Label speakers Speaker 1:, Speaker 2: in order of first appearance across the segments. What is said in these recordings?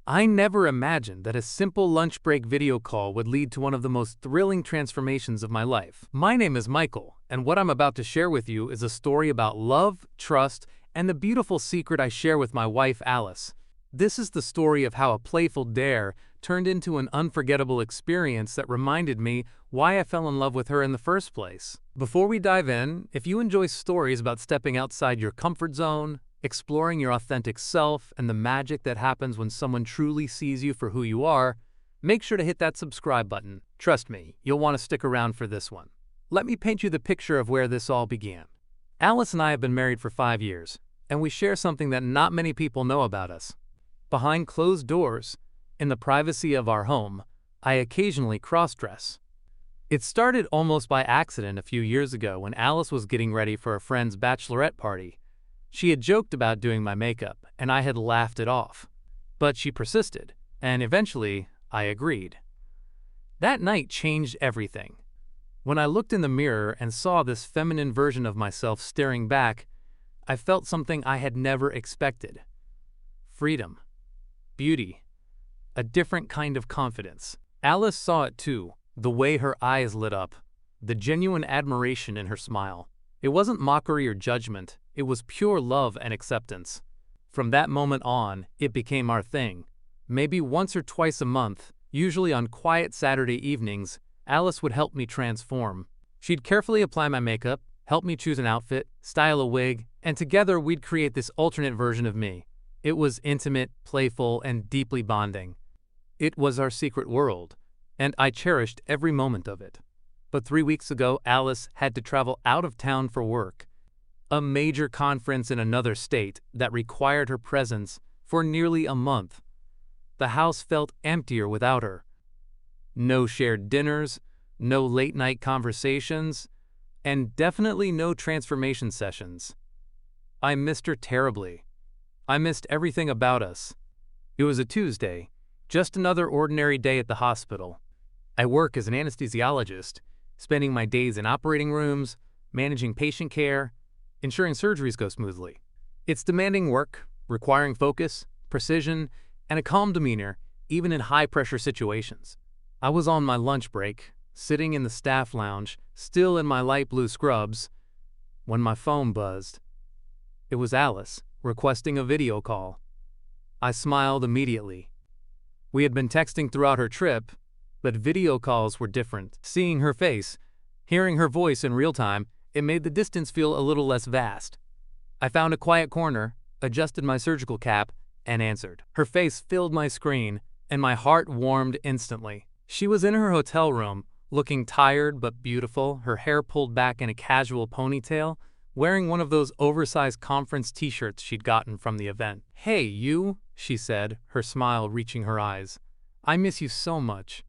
Speaker 1: I never imagined that a simple lunch break video call would lead to one of the most thrilling transformations of my life. My name is Michael, and what I'm about to share with you is a story about love, trust, and the beautiful secret I share with my wife, Alice. This is the story of how a playful dare turned into an unforgettable experience that reminded me why I fell in love with her in the first place. Before we dive in, if you enjoy stories about stepping outside your comfort zone, exploring your authentic self, and the magic that happens when someone truly sees you for who you are, make sure to hit that subscribe button. Trust me, you'll want to stick around for this one. Let me paint you the picture of where this all began. Alice and I have been married for 5 years, and we share something that not many people know about us. Behind closed doors, in the privacy of our home, I occasionally cross-dress. It started almost by accident a few years ago when Alice was getting ready for a friend's bachelorette party. She had joked about doing my makeup, and I had laughed it off. But she persisted, and eventually, I agreed. That night changed everything. When I looked in the mirror and saw this feminine version of myself staring back, I felt something I had never expected. Freedom. Beauty. A different kind of confidence. Alice saw it too, the way her eyes lit up, the genuine admiration in her smile. It wasn't mockery or judgment, it was pure love and acceptance. From that moment on, it became our thing. Maybe once or twice a month, usually on quiet Saturday evenings, Alice would help me transform. She'd carefully apply my makeup, help me choose an outfit, style a wig, and together we'd create this alternate version of me. It was intimate, playful, and deeply bonding. It was our secret world, and I cherished every moment of it. But 3 weeks ago, Alice had to travel out of town for work. A major conference in another state that required her presence for nearly a month. The house felt emptier without her. No shared dinners, no late-night conversations, and definitely no transformation sessions. I missed her terribly. I missed everything about us. It was a Tuesday, just another ordinary day at the hospital. I work as an anesthesiologist, spending my days in operating rooms, managing patient care, ensuring surgeries go smoothly. It's demanding work, requiring focus, precision, and a calm demeanor, even in high-pressure situations. I was on my lunch break, sitting in the staff lounge, still in my light blue scrubs, when my phone buzzed. It was Alice, requesting a video call. I smiled immediately. We had been texting throughout her trip, but video calls were different. Seeing her face, hearing her voice in real time, it made the distance feel a little less vast. I found a quiet corner, adjusted my surgical cap, and answered. Her face filled my screen, and my heart warmed instantly. She was in her hotel room, looking tired but beautiful, her hair pulled back in a casual ponytail, wearing one of those oversized conference t-shirts she'd gotten from the event. "Hey, you," she said, her smile reaching her eyes. "I miss you so much."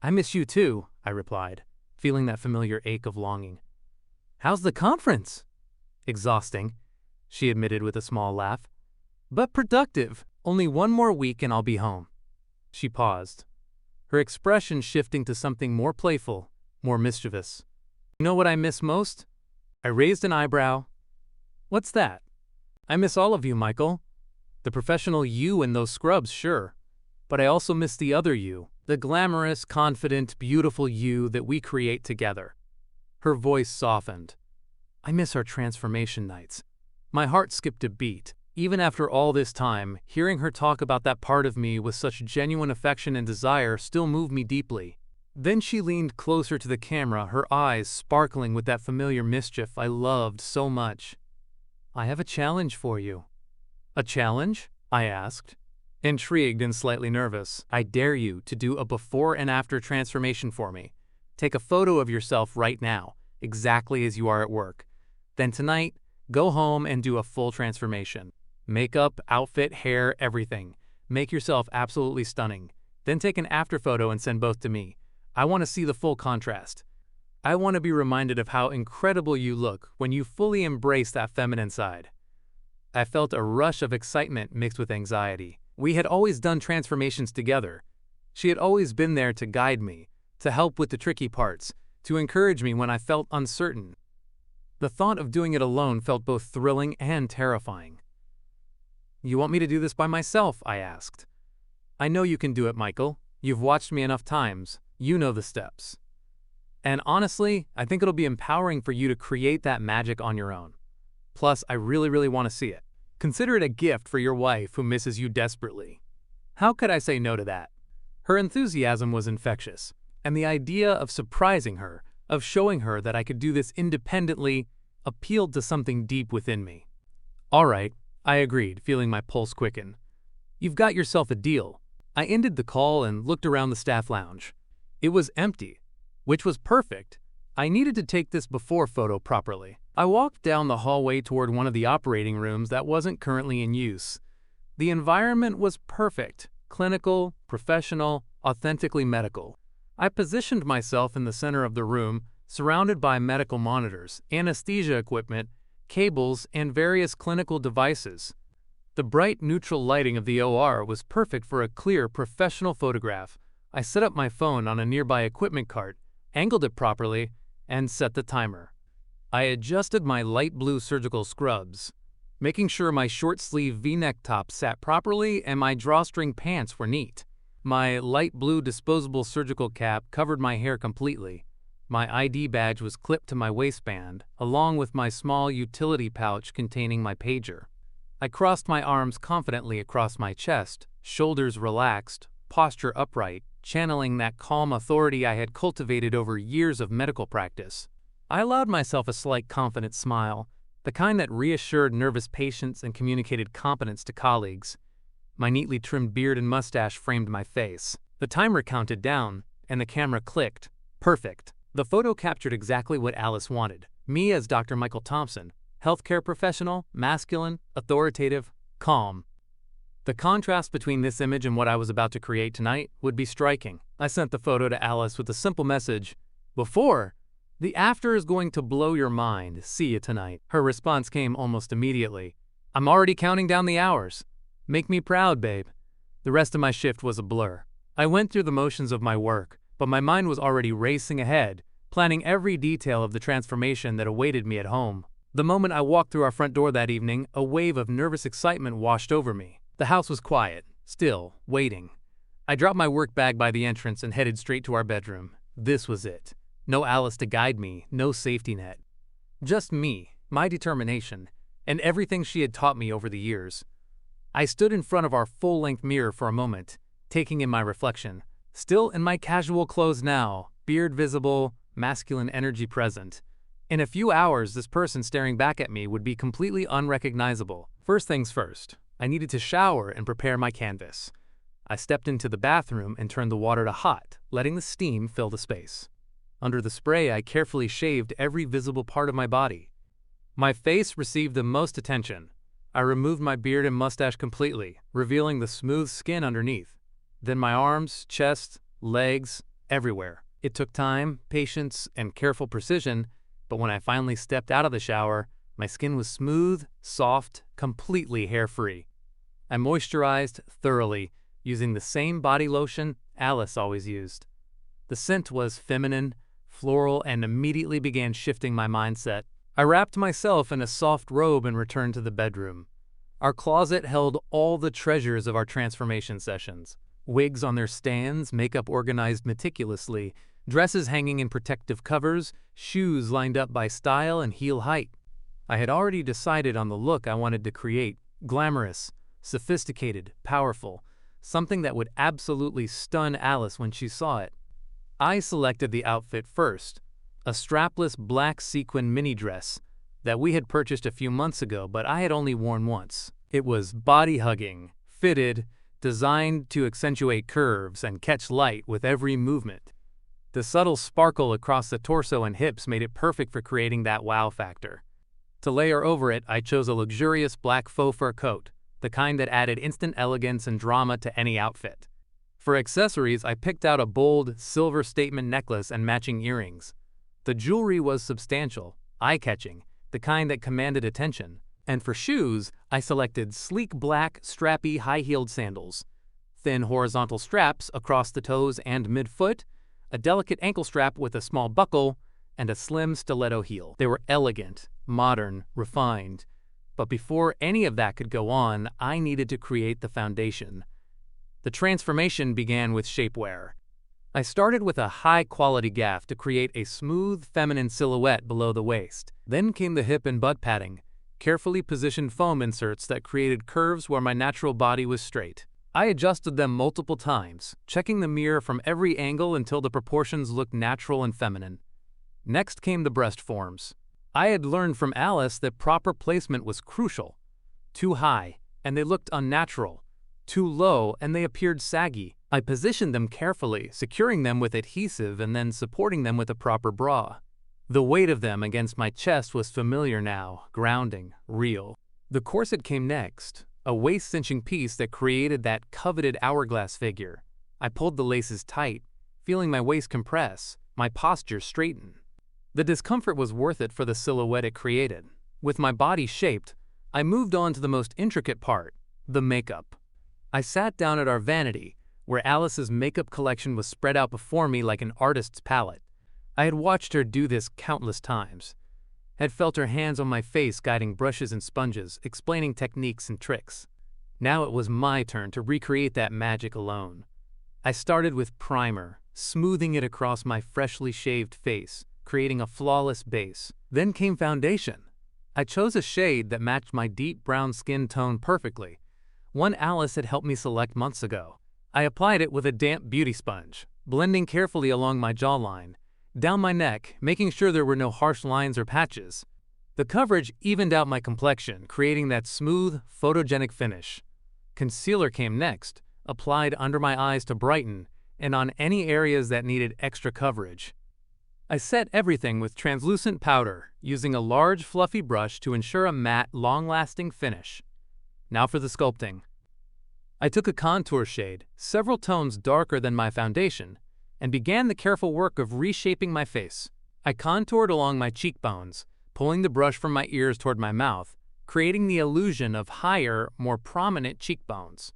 Speaker 1: "I miss you too," I replied, feeling that familiar ache of longing. "How's the conference?" "Exhausting," she admitted with a small laugh. "But productive. Only one more week and I'll be home." She paused, her expression shifting to something more playful, more mischievous. "You know what I miss most?" I raised an eyebrow. "What's that?" "I miss all of you, Michael. The professional you in those scrubs, sure. But I also miss the other you, the glamorous, confident, beautiful you that we create together." Her voice softened. "I miss our transformation nights." My heart skipped a beat. Even after all this time, hearing her talk about that part of me with such genuine affection and desire still moved me deeply. Then she leaned closer to the camera, her eyes sparkling with that familiar mischief I loved so much. "I have a challenge for you." "A challenge?" I asked, intrigued and slightly nervous. "I dare you to do a before and after transformation for me. Take a photo of yourself right now, exactly as you are at work. Then tonight, go home and do a full transformation. Makeup, outfit, hair, everything. Make yourself absolutely stunning. Then take an after photo and send both to me. I want to see the full contrast. I want to be reminded of how incredible you look when you fully embrace that feminine side." I felt a rush of excitement mixed with anxiety. We had always done transformations together. She had always been there to guide me, to help with the tricky parts, to encourage me when I felt uncertain. The thought of doing it alone felt both thrilling and terrifying. "You want me to do this by myself?" I asked. I know you can do it, Michael. You've watched me enough times. You know the steps. And honestly, I think it'll be empowering for you to create that magic on your own. Plus, I really want to see it. Consider it a gift for your wife who misses you desperately. How could I say no to that? Her enthusiasm was infectious, and the idea of surprising her, of showing her that I could do this independently, appealed to something deep within me. All right, I agreed, feeling my pulse quicken. You've got yourself a deal. I ended the call and looked around the staff lounge. It was empty, which was perfect. I needed to take this before photo properly. I walked down the hallway toward one of the operating rooms that wasn't currently in use. The environment was perfect, clinical, professional, authentically medical. I positioned myself in the center of the room, surrounded by medical monitors, anesthesia equipment, cables, and various clinical devices. The bright, neutral lighting of the OR was perfect for a clear, professional photograph. I set up my phone on a nearby equipment cart, angled it properly, and set the timer. I adjusted my light blue surgical scrubs, making sure my short-sleeve V-neck top sat properly and my drawstring pants were neat. My light blue disposable surgical cap covered my hair completely. My ID badge was clipped to my waistband, along with my small utility pouch containing my pager. I crossed my arms confidently across my chest, shoulders relaxed, posture upright, channeling that calm authority I had cultivated over years of medical practice. I allowed myself a slight confident smile, the kind that reassured nervous patients and communicated competence to colleagues. My neatly trimmed beard and mustache framed my face. The timer counted down, and the camera clicked. Perfect. The photo captured exactly what Alice wanted. Me as Dr. Michael Thompson, healthcare professional, masculine, authoritative, calm. The contrast between this image and what I was about to create tonight would be striking. I sent the photo to Alice with a simple message, "Before, the after is going to blow your mind. See you tonight." Her response came almost immediately. "I'm already counting down the hours. Make me proud, babe." The rest of my shift was a blur. I went through the motions of my work, but my mind was already racing ahead, planning every detail of the transformation that awaited me at home. The moment I walked through our front door that evening, a wave of nervous excitement washed over me. The house was quiet, still, waiting. I dropped my work bag by the entrance and headed straight to our bedroom. This was it. No Alice to guide me, no safety net. Just me, my determination, and everything she had taught me over the years. I stood in front of our full-length mirror for a moment, taking in my reflection. Still in my casual clothes now, beard visible, masculine energy present. In a few hours, this person staring back at me would be completely unrecognizable. First things first, I needed to shower and prepare my canvas. I stepped into the bathroom and turned the water to hot, letting the steam fill the space. Under the spray, I carefully shaved every visible part of my body. My face received the most attention. I removed my beard and mustache completely, revealing the smooth skin underneath. Then my arms, chest, legs, everywhere. It took time, patience, and careful precision, but when I finally stepped out of the shower, my skin was smooth, soft, completely hair-free. I moisturized thoroughly, using the same body lotion Alice always used. The scent was feminine, floral, and immediately began shifting my mindset. I wrapped myself in a soft robe and returned to the bedroom. Our closet held all the treasures of our transformation sessions. Wigs on their stands, makeup organized meticulously, dresses hanging in protective covers, shoes lined up by style and heel height. I had already decided on the look I wanted to create: glamorous, sophisticated, powerful, something that would absolutely stun Alice when she saw it. I selected the outfit first, a strapless black sequin mini dress that we had purchased a few months ago, but I had only worn once. It was body-hugging, fitted, designed to accentuate curves and catch light with every movement. The subtle sparkle across the torso and hips made it perfect for creating that wow factor. To layer over it, I chose a luxurious black faux fur coat, the kind that added instant elegance and drama to any outfit. For accessories, I picked out a bold, silver statement necklace and matching earrings. The jewelry was substantial, eye-catching, the kind that commanded attention. And for shoes, I selected sleek black, strappy, high-heeled sandals. Thin horizontal straps across the toes and mid-foot, a delicate ankle strap with a small buckle, and a slim stiletto heel. They were elegant, modern, refined. But before any of that could go on, I needed to create the foundation. The transformation began with shapewear. I started with a high-quality gaff to create a smooth, feminine silhouette below the waist. Then came the hip and butt padding, carefully positioned foam inserts that created curves where my natural body was straight. I adjusted them multiple times, checking the mirror from every angle until the proportions looked natural and feminine. Next came the breast forms. I had learned from Alice that proper placement was crucial. Too high, and they looked unnatural. Too low, and they appeared saggy. I positioned them carefully, securing them with adhesive and then supporting them with a proper bra. The weight of them against my chest was familiar now, grounding, real. The corset came next, a waist-cinching piece that created that coveted hourglass figure. I pulled the laces tight, feeling my waist compress, my posture straighten. The discomfort was worth it for the silhouette it created. With my body shaped, I moved on to the most intricate part, the makeup. I sat down at our vanity, where Alice's makeup collection was spread out before me like an artist's palette. I had watched her do this countless times, had felt her hands on my face guiding brushes and sponges, explaining techniques and tricks. Now it was my turn to recreate that magic alone. I started with primer, smoothing it across my freshly shaved face, creating a flawless base. Then came foundation. I chose a shade that matched my deep brown skin tone perfectly, one Alice had helped me select months ago. I applied it with a damp beauty sponge, blending carefully along my jawline, down my neck, making sure there were no harsh lines or patches. The coverage evened out my complexion, creating that smooth, photogenic finish. Concealer came next, applied under my eyes to brighten, and on any areas that needed extra coverage. I set everything with translucent powder, using a large fluffy brush to ensure a matte, long-lasting finish. Now for the sculpting. I took a contour shade, several tones darker than my foundation, and began the careful work of reshaping my face. I contoured along my cheekbones, pulling the brush from my ears toward my mouth, creating the illusion of higher, more prominent cheekbones.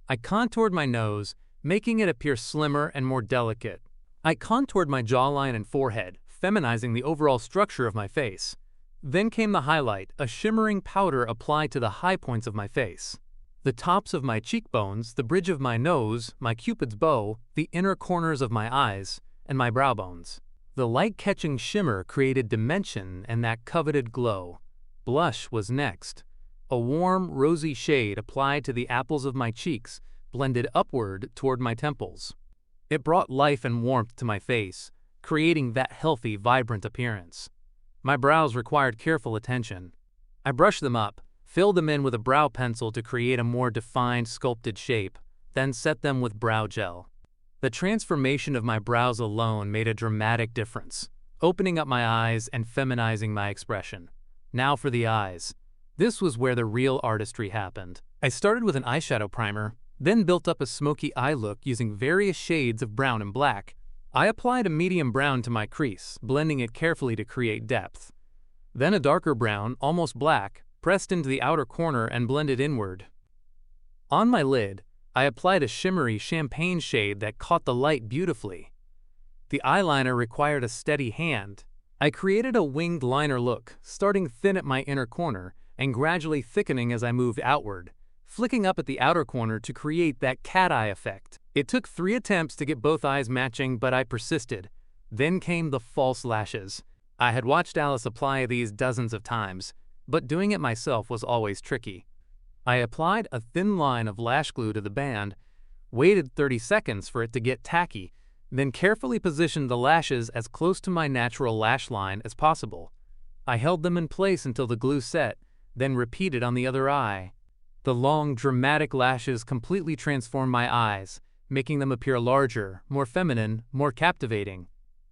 Speaker 1: I contoured my nose, making it appear slimmer and more delicate. I contoured my jawline and forehead, feminizing the overall structure of my face. Then came the highlight, a shimmering powder applied to the high points of my face. The tops of my cheekbones, the bridge of my nose, my cupid's bow, the inner corners of my eyes, and my brow bones. The light-catching shimmer created dimension and that coveted glow. Blush was next. A warm, rosy shade applied to the apples of my cheeks, blended upward toward my temples. It brought life and warmth to my face, creating that healthy, vibrant appearance. My brows required careful attention. I brushed them up, filled them in with a brow pencil to create a more defined, sculpted shape, then set them with brow gel. The transformation of my brows alone made a dramatic difference, opening up my eyes and feminizing my expression. Now for the eyes. This was where the real artistry happened. I started with an eyeshadow primer, then built up a smoky eye look using various shades of brown and black. I applied a medium brown to my crease, blending it carefully to create depth. Then a darker brown, almost black, pressed into the outer corner and blended inward. On my lid, I applied a shimmery champagne shade that caught the light beautifully. The eyeliner required a steady hand. I created a winged liner look, starting thin at my inner corner and gradually thickening as I moved outward, flicking up at the outer corner to create that cat eye effect. It took 3 attempts to get both eyes matching, but I persisted. Then came the false lashes. I had watched Alice apply these dozens of times, but doing it myself was always tricky. I applied a thin line of lash glue to the band, waited 30 seconds for it to get tacky, then carefully positioned the lashes as close to my natural lash line as possible. I held them in place until the glue set, then repeated on the other eye. The long, dramatic lashes completely transformed my eyes, making them appear larger, more feminine, more captivating.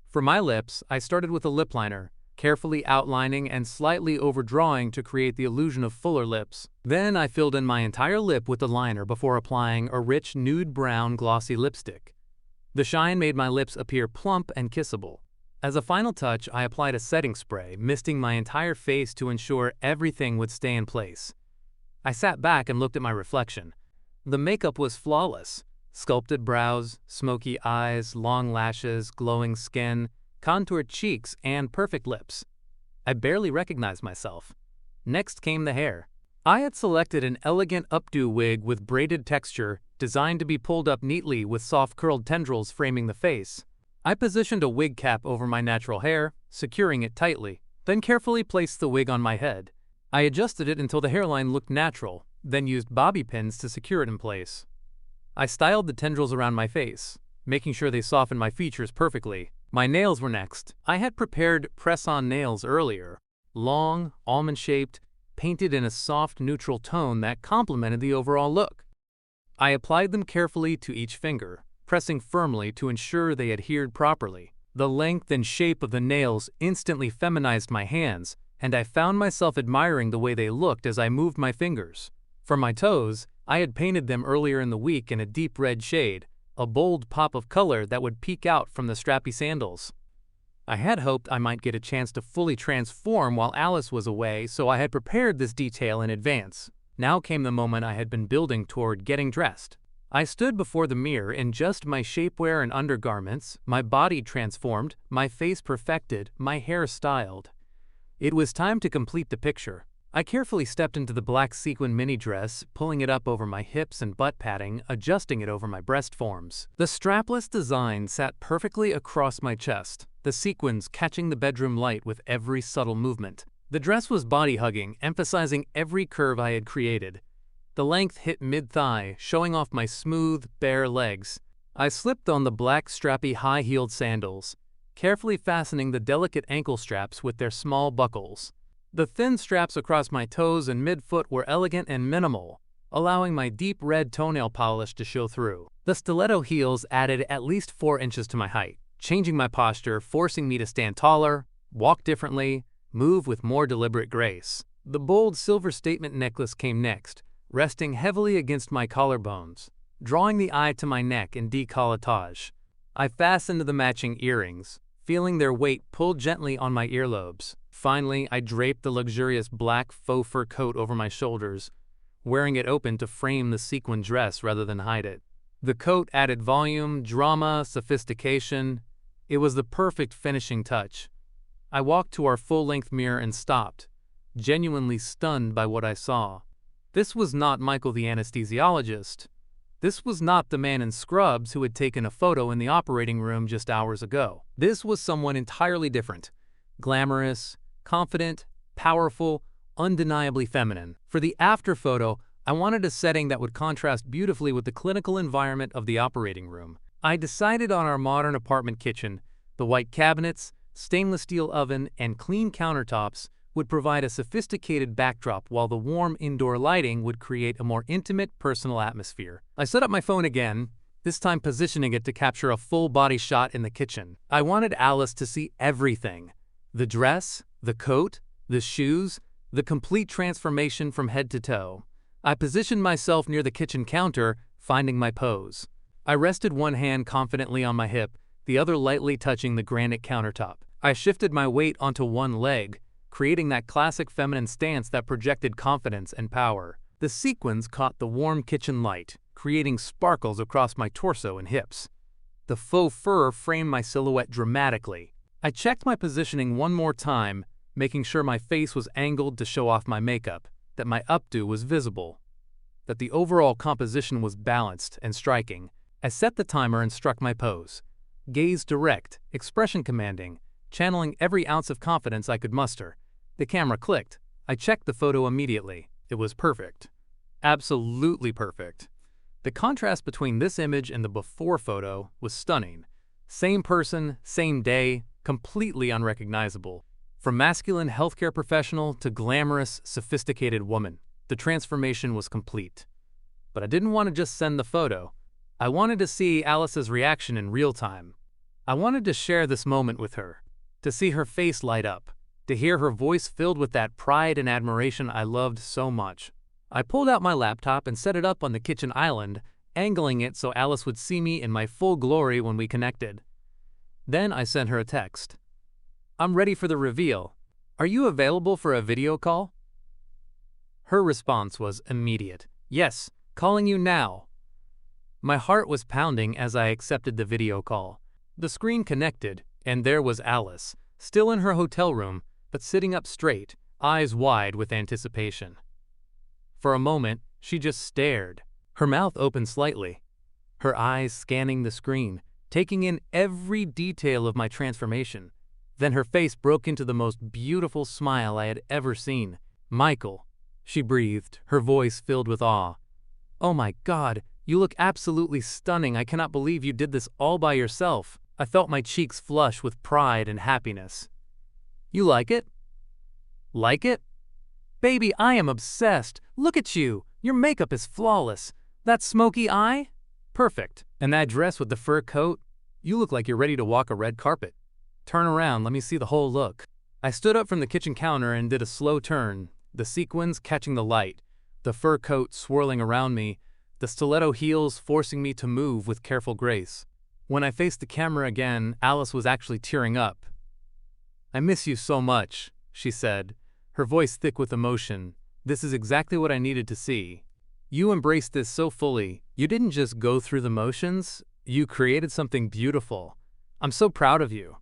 Speaker 1: For my lips, I started with a lip liner, carefully outlining and slightly overdrawing to create the illusion of fuller lips. Then I filled in my entire lip with the liner before applying a rich nude brown glossy lipstick. The shine made my lips appear plump and kissable. As a final touch, I applied a setting spray, misting my entire face to ensure everything would stay in place. I sat back and looked at my reflection. The makeup was flawless. Sculpted brows, smoky eyes, long lashes, glowing skin, contoured cheeks, and perfect lips. I barely recognized myself. Next came the hair. I had selected an elegant updo wig with braided texture, designed to be pulled up neatly with soft curled tendrils framing the face. I positioned a wig cap over my natural hair, securing it tightly, then carefully placed the wig on my head. I adjusted it until the hairline looked natural, then used bobby pins to secure it in place. I styled the tendrils around my face, making sure they softened my features perfectly. My nails were next. I had prepared press-on nails earlier, long, almond-shaped, painted in a soft, neutral tone that complemented the overall look. I applied them carefully to each finger, pressing firmly to ensure they adhered properly. The length and shape of the nails instantly feminized my hands, and I found myself admiring the way they looked as I moved my fingers. For my toes, I had painted them earlier in the week in a deep red shade, a bold pop of color that would peek out from the strappy sandals. I had hoped I might get a chance to fully transform while Alice was away, so I had prepared this detail in advance. Now came the moment I had been building toward getting dressed. I stood before the mirror in just my shapewear and undergarments, my body transformed, my face perfected, my hair styled. It was time to complete the picture. I carefully stepped into the black sequin mini dress, pulling it up over my hips and butt padding, adjusting it over my breast forms. The strapless design sat perfectly across my chest, the sequins catching the bedroom light with every subtle movement. The dress was body-hugging, emphasizing every curve I had created. The length hit mid-thigh, showing off my smooth, bare legs. I slipped on the black, strappy, high-heeled sandals, carefully fastening the delicate ankle straps with their small buckles. The thin straps across my toes and mid-foot were elegant and minimal, allowing my deep red toenail polish to show through. The stiletto heels added at least 4 inches to my height, changing my posture, forcing me to stand taller, walk differently, move with more deliberate grace. The bold silver statement necklace came next, resting heavily against my collarbones, drawing the eye to my neck in décolletage. I fastened the matching earrings, feeling their weight pull gently on my earlobes. Finally, I draped the luxurious black faux fur coat over my shoulders, wearing it open to frame the sequin dress rather than hide it. The coat added volume, drama, sophistication. It was the perfect finishing touch. I walked to our full-length mirror and stopped, genuinely stunned by what I saw. This was not Michael the anesthesiologist. This was not the man in scrubs who had taken a photo in the operating room just hours ago. This was someone entirely different. Glamorous, confident, powerful, undeniably feminine. For the after photo, I wanted a setting that would contrast beautifully with the clinical environment of the operating room. I decided on our modern apartment kitchen. The white cabinets, stainless steel oven, and clean countertops would provide a sophisticated backdrop, while the warm indoor lighting would create a more intimate, personal atmosphere. I set up my phone again, this time positioning it to capture a full-body shot in the kitchen. I wanted Alice to see everything. The dress, the coat, the shoes, the complete transformation from head to toe. I positioned myself near the kitchen counter, finding my pose. I rested one hand confidently on my hip, the other lightly touching the granite countertop. I shifted my weight onto one leg, creating that classic feminine stance that projected confidence and power. The sequins caught the warm kitchen light, creating sparkles across my torso and hips. The faux fur framed my silhouette dramatically. I checked my positioning one more time, making sure my face was angled to show off my makeup, that my updo was visible, that the overall composition was balanced and striking. I set the timer and struck my pose. Gaze direct, expression commanding, channeling every ounce of confidence I could muster. The camera clicked. I checked the photo immediately. It was perfect. Absolutely perfect. The contrast between this image and the before photo was stunning. Same person, same day, completely unrecognizable. From masculine healthcare professional to glamorous, sophisticated woman, the transformation was complete. But I didn't want to just send the photo. I wanted to see Alice's reaction in real time. I wanted to share this moment with her, to see her face light up, to hear her voice filled with that pride and admiration I loved so much. I pulled out my laptop and set it up on the kitchen island, angling it so Alice would see me in my full glory when we connected. Then I sent her a text. "I'm ready for the reveal. Are you available for a video call?" Her response was immediate. "Yes, calling you now." My heart was pounding as I accepted the video call. The screen connected, and there was Alice, still in her hotel room, but sitting up straight, eyes wide with anticipation. For a moment, she just stared, Her mouth opened slightly, her eyes scanning the screen, taking in every detail of my transformation. Then her face broke into the most beautiful smile I had ever seen. "Michael," she breathed, her voice filled with awe. "Oh my God, you look absolutely stunning. I cannot believe you did this all by yourself." I felt my cheeks flush with pride and happiness. "You like it? Like it? Baby, I am obsessed. Look at you. Your makeup is flawless. That smoky eye? Perfect. And that dress with the fur coat? You look like you're ready to walk a red carpet. Turn around, let me see the whole look." I stood up from the kitchen counter and did a slow turn, the sequins catching the light, the fur coat swirling around me, the stiletto heels forcing me to move with careful grace. When I faced the camera again, Alice was actually tearing up. "I miss you so much," she said, her voice thick with emotion. "This is exactly what I needed to see. You embraced this so fully. You didn't just go through the motions, you created something beautiful. I'm so proud of you."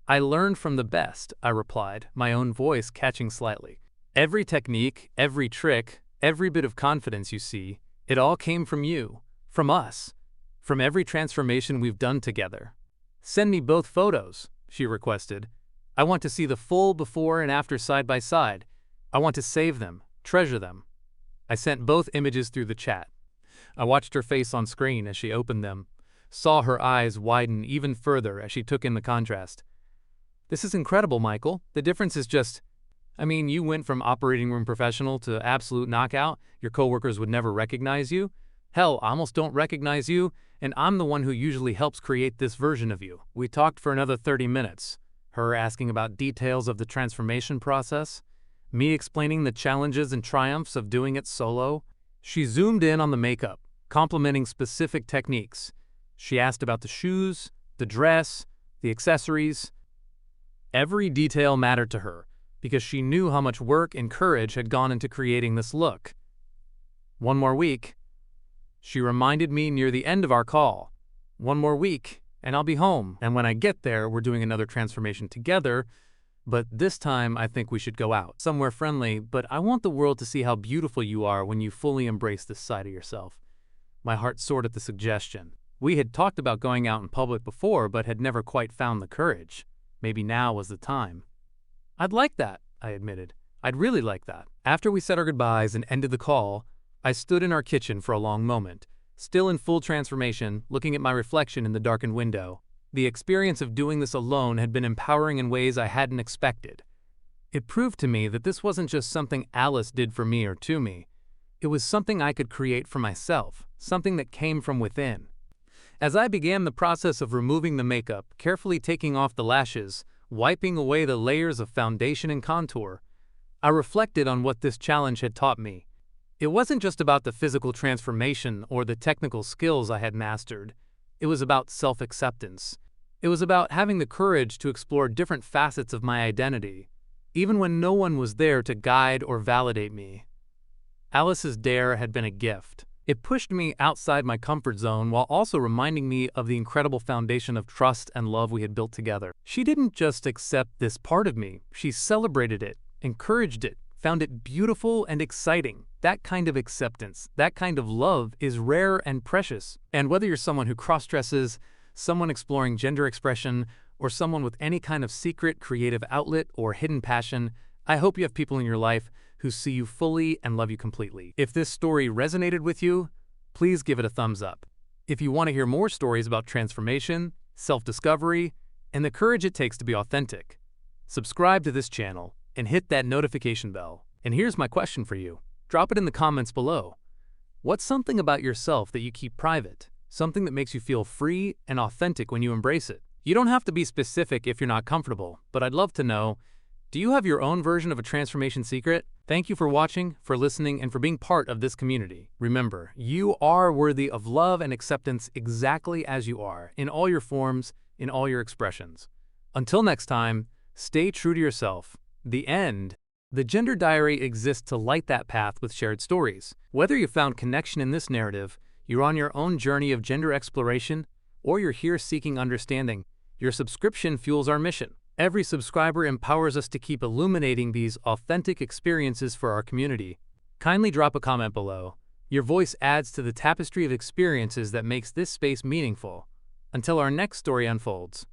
Speaker 1: "I learned from the best," I replied, my own voice catching slightly. "Every technique, every trick, every bit of confidence you see, it all came from you, from us, from every transformation we've done together." "Send me both photos," she requested. "I want to see the full before and after side by side. I want to save them, treasure them." I sent both images through the chat. I watched her face on screen as she opened them, saw her eyes widen even further as she took in the contrast. "This is incredible, Michael. The difference is just, you went from operating room professional to absolute knockout. Your coworkers would never recognize you. Hell, I almost don't recognize you, and I'm the one who usually helps create this version of you." We talked for another 30 minutes, her asking about details of the transformation process, me explaining the challenges and triumphs of doing it solo. She zoomed in on the makeup, complimenting specific techniques. She asked about the shoes, the dress, the accessories. Every detail mattered to her, because she knew how much work and courage had gone into creating this look. "One more week," she reminded me near the end of our call. "One more week, and I'll be home. And when I get there, we're doing another transformation together, but this time I think we should go out. Somewhere friendly, but I want the world to see how beautiful you are when you fully embrace this side of yourself." My heart soared at the suggestion. We had talked about going out in public before, but had never quite found the courage. Maybe now was the time. "I'd like that," I admitted. "I'd really like that." After we said our goodbyes and ended the call, I stood in our kitchen for a long moment, still in full transformation, looking at my reflection in the darkened window. The experience of doing this alone had been empowering in ways I hadn't expected. It proved to me that this wasn't just something Alice did for me or to me. It was something I could create for myself, something that came from within. As I began the process of removing the makeup, carefully taking off the lashes, wiping away the layers of foundation and contour, I reflected on what this challenge had taught me. It wasn't just about the physical transformation or the technical skills I had mastered. It was about self-acceptance. It was about having the courage to explore different facets of my identity, even when no one was there to guide or validate me. Alice's dare had been a gift. It pushed me outside my comfort zone while also reminding me of the incredible foundation of trust and love we had built together. She didn't just accept this part of me, she celebrated it, encouraged it, found it beautiful and exciting. That kind of acceptance, that kind of love is rare and precious. And whether you're someone who cross-dresses, someone exploring gender expression, or someone with any kind of secret creative outlet or hidden passion, I hope you have people in your life who see you fully and love you completely. If this story resonated with you, please give it a thumbs up. If you want to hear more stories about transformation, self-discovery, and the courage it takes to be authentic, subscribe to this channel and hit that notification bell. And here's my question for you. Drop it in the comments below. What's something about yourself that you keep private? Something that makes you feel free and authentic when you embrace it? You don't have to be specific if you're not comfortable, but I'd love to know, do you have your own version of a transformation secret? Thank you for watching, for listening, and for being part of this community. Remember, you are worthy of love and acceptance exactly as you are, in all your forms, in all your expressions. Until next time, stay true to yourself. The end. The Gender Diary exists to light that path with shared stories. Whether you found connection in this narrative, you're on your own journey of gender exploration, or you're here seeking understanding, your subscription fuels our mission. Every subscriber empowers us to keep illuminating these authentic experiences for our community. Kindly drop a comment below. Your voice adds to the tapestry of experiences that makes this space meaningful. Until our next story unfolds.